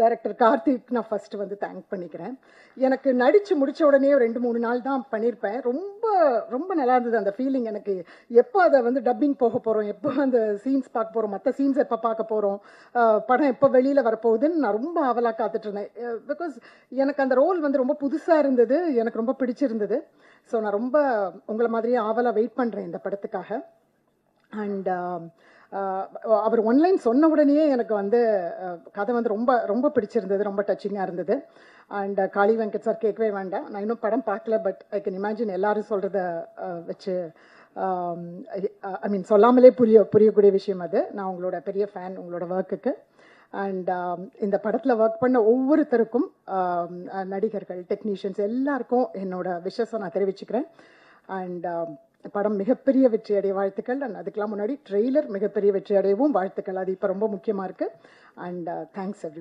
Director Karthik நான் first வந்து thank பண்ணிக்கிறேன். எனக்கு நடிச்சு முடிச்ச உடனே 2-3 நாள் தான் பண்ணியிருப்பேன். ரொம்ப ரொம்ப நல்லா இருந்தது அந்த ஃபீலிங். எனக்கு எப்போ அதை வந்து டப்பிங் போக போகிறோம், எப்போ அந்த சீன்ஸ் பார்க்க போகிறோம், மற்ற சீன்ஸ் எப்போ பார்க்க போகிறோம், படம் எப்போ வெளியில் வரப்போகுதுன்னு நான் ரொம்ப ஆவலாக காத்துட்டு இருந்தேன். பிகாஸ் எனக்கு அந்த ரோல் வந்து ரொம்ப புதுசாக இருந்தது, எனக்கு ரொம்ப பிடிச்சிருந்தது. ஸோ நான் ரொம்ப உங்களை மாதிரியே ஆவலாக வெயிட் பண்ணுறேன் இந்த படத்துக்காக. அண்ட் அவர் ஒன்லைன் சொன்ன உடனே எனக்கு வந்து கதை வந்து ரொம்ப ரொம்ப பிடிச்சிருந்தது, ரொம்ப டச்சிங்காக இருந்தது. அண்ட் காளி வெங்கட் சார் கேட்கவே வேண்டாம், நான் இன்னும் படம் பார்க்கல, பட் ஐ கேன் இமேஜின் எல்லாரும் சொல்கிறத வச்சு ஐ மீன் சொல்லாமலே புரியக்கூடிய விஷயம் அது. நான் உங்களோட பெரிய ஃபேன் உங்களோட ஒர்க்குக்கு. அண்ட் இந்த படத்தில் ஒர்க் பண்ண ஒவ்வொருத்தருக்கும், நடிகர்கள், டெக்னீஷியன்ஸ் எல்லாருக்கும் என்னோட விஷஸை நான் தெரிவிச்சுக்கிறேன். அண்ட் படம் மிகப்பெரிய வெற்றி அடைய வாழ்த்துக்கள். அண்ட் அதுக்கெல்லாம் முன்னாடி ட்ரெய்லர் மிகப்பெரிய வெற்றி அடையவும் வாழ்த்துக்கள். அது இப்போ ரொம்ப முக்கியமாக இருக்குது. And thanks every